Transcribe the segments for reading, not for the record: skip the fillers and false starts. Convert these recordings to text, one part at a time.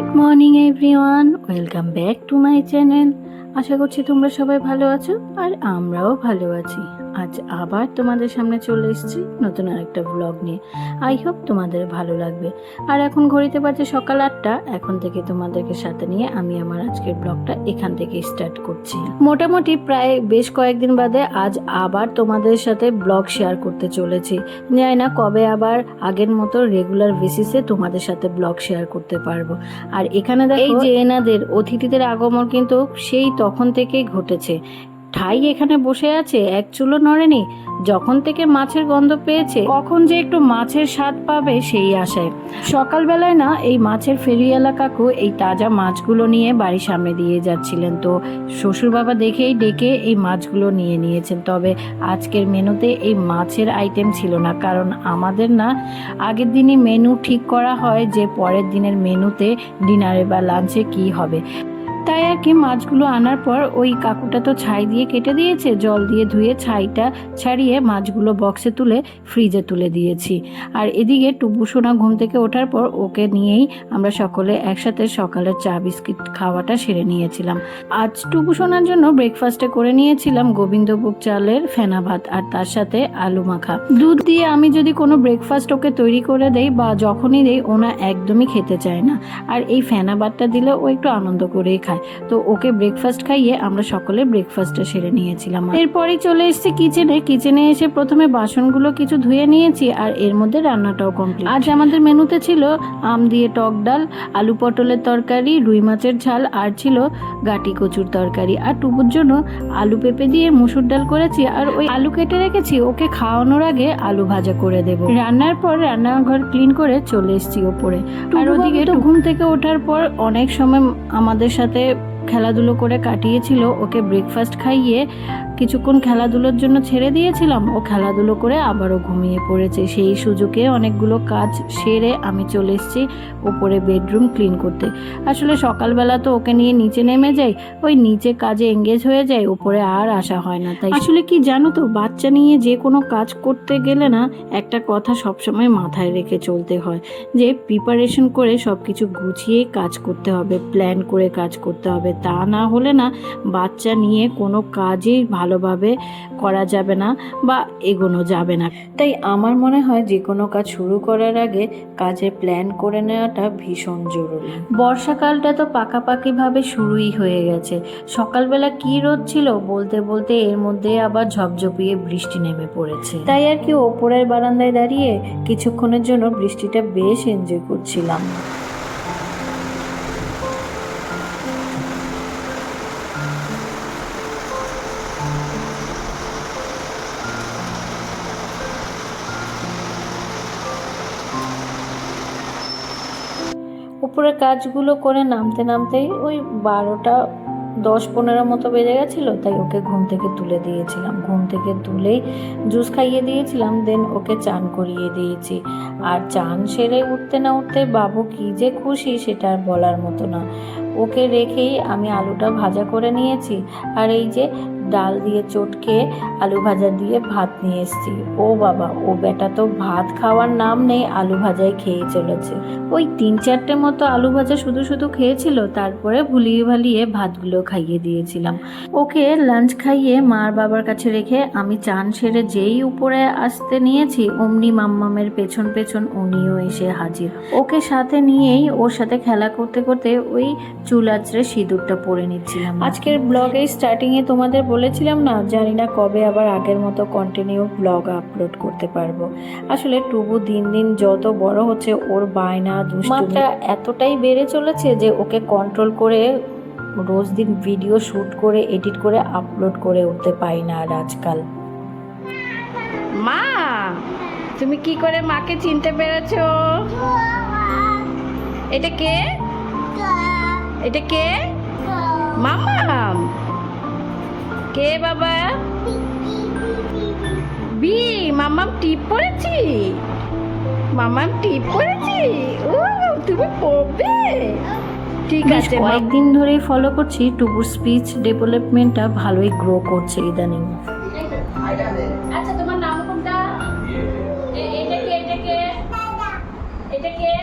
Good morning everyone, welcome back to my channel. আশা করছি তোমরা সবাই ভালো আছো আর আমরাও ভালো আছি। আজ আবার তোমাদের সামনে চলে এসেছি নতুন আরেকটা ব্লগ নিয়ে। আই হোপ তোমাদের ভালো লাগবে। আর এখন ঘড়িতে বাজে সকাল 8টা। এখন থেকে তোমাদেরকে সাথে নিয়ে আমি আমার আজকের ব্লগটা এখান থেকে স্টার্ট করছি। মোটামুটি প্রায় বেশ কয়েকদিন বাদে আজ আবার তোমাদের সাথে ব্লগ শেয়ার করতে চলেছি। জানি না কবে আবার আগের মতো রেগুলার বেসিসে তোমাদের সাথে ব্লগ শেয়ার করতে পারবো। আর এখানে দেখো এই যে এনাদের অতিথিদের আগমন কিন্তু সেই তখন থেকেই ঘটেছে। ঠাই এখানে বসে আছে, এক চুলো নড়েনি। যখন থেকে মাছের গন্ধ পেয়েছে, কখন যে একটু মাছের স্বাদ পাবে সেই আশায় সকালবেলায় না এই মাছের ফেরিওয়ালা কাকু এই তাজা মাছগুলো নিয়ে বাড়ির সামনে দিয়ে যাচ্ছিলেন। তো শ্বশুর বাবা দেখেই ডেকে এই মাছগুলো নিয়ে নিয়েছেন। তবে আজকের মেনুতে এই মাছের আইটেম ছিল না, কারণ আমাদের না আগের দিনই মেনু ঠিক করা হয় যে পরের দিনের মেনুতে ডিনারে বা লাঞ্চে কি হবে। তাই আর কি মাছগুলো আনার পর ওই কাকুটা তো ছাই দিয়ে কেটে দিয়েছে, জল দিয়ে ধুয়ে ছাইটা ছাড়িয়ে মাছগুলো বক্সে তুলে ফ্রিজে তুলে দিয়েছি। আর এদিকে টুবু সোনা ঘুম থেকে ওঠার পর ওকে নিয়েই আমরা সকলে একসাথে সকালের চা বিস্কিট খাওয়াটা সেরে নিয়েছিলাম। আজ টুবু সোনার জন্য ব্রেকফাস্টে করে নিয়েছিলাম গোবিন্দভোগ চালের ফেনা ভাত আর তার সাথে আলু মাখা। দুধ দিয়ে আমি যদি কোনো ব্রেকফাস্ট ওকে তৈরি করে দেই বা যখনই দেই ওনা একদমই খেতে চায় না। আর এই ফেনা ভাতটা দিলে ও একটু আনন্দ করেই খায়। তো ওকে ব্রেকফাস্ট খাইয়ে আমরা সকলে ব্রেকফাস্টটা সেরে নিয়েছিলাম। এরপরই চলে এসেছি কিচেনে এসে প্রথমে বাসনগুলো কিছু ধুয়ে নিয়েছি আর এর মধ্যে রান্নাটাও কমপ্লিট। আজ আমাদের মেনুতে ছিল আম দিয়ে টক ডাল, আলু পটলের তরকারি, রুই মাছের ঝাল আর ছিল গাটি কচুর তরকারি। আর টুবুর জন্য আলু পেঁপে দিয়ে মুসুর ডাল করেছি আর ওই আলু কেটে রেখেছি, ওকে খাওয়ানোর আগে আলু ভাজা করে দেব। রান্নার পর রান্নাঘর ক্লিন করে চলে এসেছি ওপরে। আর ওদিকে ঘুম থেকে ওঠার পর অনেক সময় আমাদের সাথে খেলাধুলো করে কাটিয়েছিল। ওকে ব্রেকফাস্ট খাইয়ে কিছুক্ষণ খেলাধুলোর জন্য ছেড়ে দিয়েছিলাম। ও খেলাধুলো করে আবারও ঘুমিয়ে পড়েছে। সেই সুযোগে অনেকগুলো কাজ সেরে আমি চলে এসেছি ওপরে বেডরুম ক্লিন করতে। আসলে সকালবেলা তো ওকে নিয়ে নিচে নেমে যাই, ওই নিচে কাজে এঙ্গেজ হয়ে যায়, ওপরে আর আসা হয় না। তাই আসলে কি জানো তো, বাচ্চা নিয়ে যে কোনো কাজ করতে গেলে না একটা কথা সবসময় মাথায় রেখে চলতে হয় যে প্রিপারেশন করে সব কিছু গুছিয়ে কাজ করতে হবে, প্ল্যান করে কাজ করতে হবে। তা না হলে না বাচ্চা নিয়ে কোনো কাজই ভালোভাবে করা যাবে না বা এগোনো যাবে না। তাই আমার মনে হয় যে কোনো কাজ শুরু করার আগে কাজের প্ল্যান করে নেওয়াটা ভীষণ জরুরি। বর্ষাকালটা তো পাকাপাকিভাবে শুরুই হয়ে গেছে। সকালবেলা কি রোদ ছিল, বলতে বলতে এর মধ্যে আবার ঝপঝপিয়ে বৃষ্টি নেমে পড়েছে। তাই আর কি ওপরের বারান্দায় দাঁড়িয়ে কিছুক্ষণের জন্য বৃষ্টিটা বেশ এনজয় করছিলাম। উপরের কাজগুলো করে নামতে নামতেই ওই 12টা 10-15 মতো বেজে গেছিলো। তাই ওকে ঘুম থেকে তুলে দিয়েছিলাম। ঘুম থেকে তুলেই জুস খাইয়ে দিয়েছিলাম, দেন ওকে চান করিয়ে দিয়েছি। আর চান সেরে উঠতে না উঠতে বাবু কি যে খুশি সেটা আর বলার মতো না। ওকে রেখেই আমি আলুটা ভাজা করে নিয়েছি আর এই যে ডাল দিয়ে চটকে আলু ভাজা দিয়ে ভাত নিয়ে এসেছি। ও বাবা, ও বেটা তো ভাত খাওয়ার নাম নেই, আলু ভাজাই খেয়ে চলেছে। ওই 3-4টে মতো আলু ভাজা শুধু শুধু খেয়েছিল, তারপরে ভুলিয়ে ভালিয়ে ভাতগুলো খাইয়ে দিয়েছিলাম। ওকে লাঞ্চ খাইয়ে মার বাবার কাছে রেখে আমি চান সেরে যেই উপরে আসতে নিয়েছি অমনি মাম্মামের পেছন পেছন উনিও এসে হাজির। ওকে সাথে নিয়েই ওর সাথে খেলা করতে করতে ওই চুল আঁচড়ে সিঁদুরটা পরে নিচ্ছিলাম। আজকের ব্লগে স্টার্টিংয়ে তোমাদের বলেছিলাম না, জানি না কবে আবার আগের মতো কন্টিনিউ ব্লগ আপলোড করতে পারবো। আসলে টুবু দিন দিন যত বড় হচ্ছে ওর বায়না দুষ্টুমিটা এতটাই বেড়ে চলেছে যে ওকে কন্ট্রোল করে রোজ দিন ভিডিও শ্যুট করে এডিট করে আপলোড করে উঠতে পারি না আর আজকাল। মা, তুমি কি করে মাকে চিনতে পেরেছো? এটা কে? এটা কে? মামাম। কে বাবা? বি মামাম টিপ পড়েছি। মামাম টিপ পড়েছি। ও তুমি পড়বে? ঠিক আছে। কয়েকদিন ধরেই ফলো করছি টুবুর স্পিচ ডেভেলপমেন্টটা ভালোই গ্রো করছে ইদানিং। আচ্ছা, তোমার নাম কোনটা? এটা কে? এটা কে? এটা কে?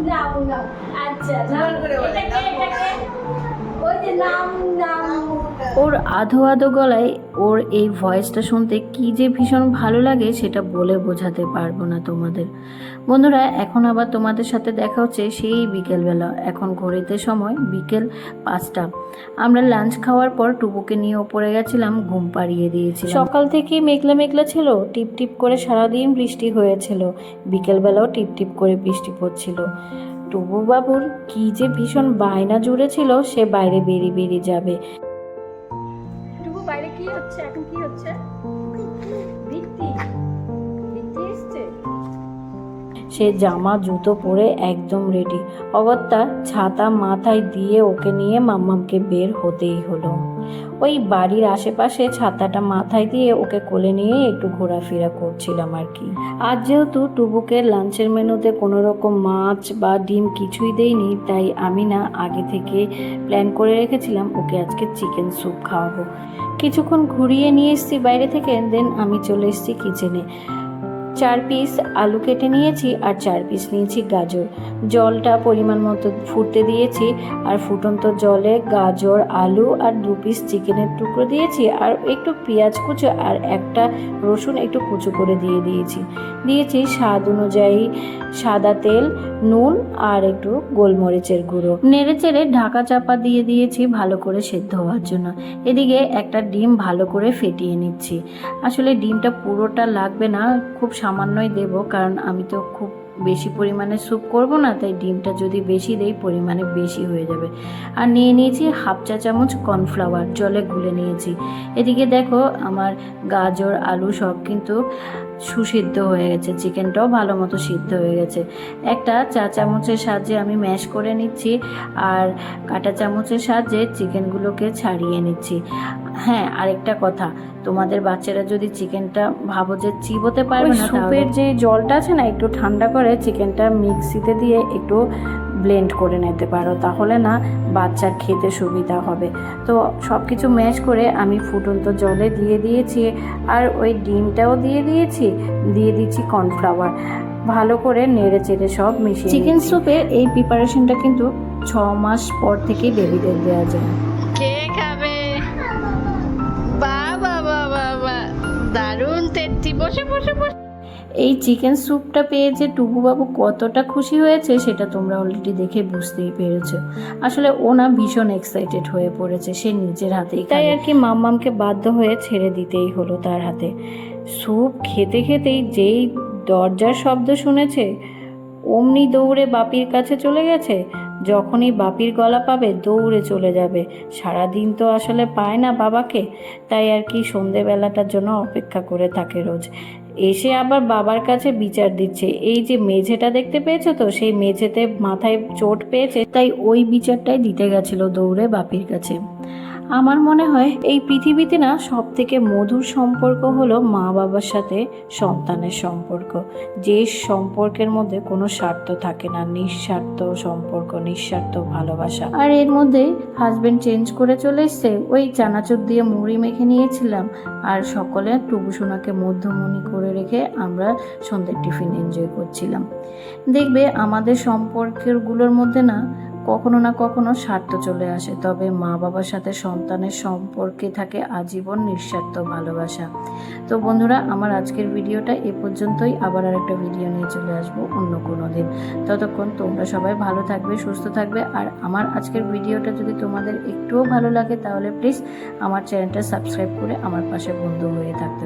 নাম নাম আচ্ছা নাম এটাকে ওই যে নাম নাম। ওর আধো আধো গলায় ওর এই ভয়েসটা শুনতে কি যে ভীষণ ভালো লাগে সেটা বলে বোঝাতে পারবো না তোমাদের। বন্ধুরা এখন আবার তোমাদের সাথে দেখা হচ্ছে সেই বিকেলবেলা। এখন ঘড়িতে সময় বিকেল 5টা। আমরা লাঞ্চ খাওয়ার পর টুপুকে নিয়ে ওপরে গেছিলাম, ঘুম পাড়িয়ে দিয়েছি। সকাল থেকেই মেঘলা মেঘলা ছিল, টিপ টিপ করে সারাদিন বৃষ্টি হয়েছিল, বিকেলবেলাও টিপ টিপ করে বৃষ্টি পড়ছিল। টুবু বাবুর কি যে ভীষণ বায়না জুড়েছিল সে বাইরে বেরিয়ে যাবে। টুবু বাইরে কি হচ্ছে এখন? কি হচ্ছে? বৃষ্টি এসছে। সে জামা জুতো পরে একদম রেডি। অগত্যা ছাতা মাথায় দিয়ে ওকে নিয়ে মাম্মামকে বের হতেই হলো। ওই বাড়ির আশেপাশে ছাতাটা মাথায় দিয়ে ওকে কোলে নিয়ে একটু ঘোরাফেরা করছিলাম আর কি। আজ যেহেতু টুবুকে লাঞ্চের মেনুতে কোনো রকম মাছ বা ডিম কিছুই দেয়নি, তাই আমি না আগে থেকে প্ল্যান করে রেখেছিলাম ওকে আজকে চিকেন স্যুপ খাওয়াবো। কিছুক্ষণ ঘুরিয়ে নিয়ে এসেছি বাইরে থেকে, দেন আমি চলে এসেছি কিচেনে। 4 পিস আলু কেটে নিয়েছি আর 4 পিস নিয়েছি গাজর। জলটা পরিমাণ মতো ফুটতে দিয়েছি আর ফুটন্ত জলে গাজর, আলু আর 2 পিস চিকেনের টুকরো দিয়েছি আর একটু পেঁয়াজ কুচো আর একটা রসুন একটু কুচো করে দিয়েছি স্বাদ অনুযায়ী সাদা তেল, নুন আর একটু গোলমরিচের গুঁড়ো। নেড়ে চেড়ে ঢাকা চাপা দিয়ে দিয়েছি ভালো করে সেদ্ধ হওয়ার জন্য। এদিকে একটা ডিম ভালো করে ফেটিয়ে নিচ্ছি। আসলে ডিমটা পুরোটা লাগবে না, খুব সামান্যই দেব, কারণ আমি তো খুব বেশি পরিমাণে স্যুপ করব না, তাই ডিমটা যদি বেশি দেই পরিমাণে বেশি হয়ে যাবে। আর নিয়ে নিয়েছি 1/2 চা চামচ কর্নফ্লাওয়ার, জলে গুলে নিয়েছি। এদিকে দেখো আমার গাজর আলু সব কিন্তু সুসিদ্ধ হয়ে গেছে, চিকেনটাও ভালো মতো সিদ্ধ হয়ে গেছে। একটা চা চামচের সাহায্যে আমি ম্যাশ করে নিচ্ছি আর কাঁটা চামচের সাহায্যে চিকেনগুলোকে ছাড়িয়ে নিচ্ছি। হ্যাঁ, আরেকটা কথা, তোমাদের বাচ্চারা যদি চিকেনটা ভাবো যে চিবোতে পারবে না, স্যুপের যে জলটা আছে না একটু ঠান্ডা করে চিকেনটা মিক্সিতে দিয়ে একটু ব্লেন্ড করে নিতে পারো, তাহলে না বাচ্চার খেতে সুবিধা হবে। তো সব কিছু ম্যাশ করে আমি ফুটন্ত জলে দিয়ে দিয়েছি আর ওই ডিমটাও দিয়ে দিচ্ছি কর্নফ্লাওয়ার। ভালো করে নেড়ে চেড়ে সব মিশিয়ে। চিকেন স্যুপের এই প্রিপারেশনটা কিন্তু 6 মাস পর থেকেই বেবিদের দেওয়া যায়। কে খাবে? বাবা বাবা বাবা, দারুণ টেস্টি। বসে বসে বসে। এই চিকেন স্যুপটা পেয়ে যে টুবুবাবু কতটা খুশি হয়েছে সেটা তোমরা অলরেডি দেখে বুঝতেই পেরেছো। আসলে ও না ভীষণ এক্সাইটেড হয়ে পড়েছে, সে নিজের হাতেই, তাই আর কি মাম্মামকে বাধ্য হয়ে ছেড়ে দিতেই হলো তার হাতে। স্যুপ খেতে খেতেই যেই দরজার শব্দ শুনেছে অমনি দৌড়ে বাপির কাছে চলে গেছে। যখনই বাপির গলা পাবে দৌড়ে চলে যাবে। সারাদিন তো আসলে পায় না বাবাকে, তাই আর কি সন্ধেবেলাটার জন্য অপেক্ষা করে থাকে রোজ। এসে আবার বাবার কাছে বিচার দিচ্ছে। এই যে মেঝেটা দেখতে পেয়েছো তো, সেই মেঝেতে মাথায় চোট পেয়েছে, তাই ওই বিচারটাই দিতে গেছিল দৌড়ে বাপির কাছে। আমার মনে হয় এই পৃথিবীতে না সব থেকে মধুর সম্পর্ক হলো মা বাবার সাথে সন্তানের সম্পর্ক, যে সম্পর্কের মধ্যে কোনো স্বার্থ থাকে না, নিঃস্বার্থ সম্পর্ক, নিঃস্বার্থ ভালোবাসা। আর এর মধ্যে হাজবেন্ড চেঞ্জ করে চলে এসছে। ওই চানাচুর দিয়ে মুড়ি মেখে নিয়েছিলাম আর সকলে টুবুসোনাকে মধ্যমণি করে রেখে আমরা সন্ধ্যের টিফিন এনজয় করছিলাম। দেখবে আমাদের সম্পর্কগুলোর মধ্যে না কখনো না কখনো স্বার্থ চলে আসে, তবে মা বাবার সাথে সন্তানের সম্পর্কে থাকে আজীবন নিঃস্বার্থ ভালোবাসা। তো বন্ধুরা, আমার আজকের ভিডিওটা এ পর্যন্তই। আবার আরেকটা ভিডিও নিয়ে চলে আসবো অন্য কোনো দিন। ততক্ষণ তোমরা সবাই ভালো থাকবে, সুস্থ থাকবে। আর আমার আজকের ভিডিওটা যদি তোমাদের একটুও ভালো লাগে তাহলে প্লিজ আমার চ্যানেলটা সাবস্ক্রাইব করে আমার পাশে বন্ধু হয়ে থাকতে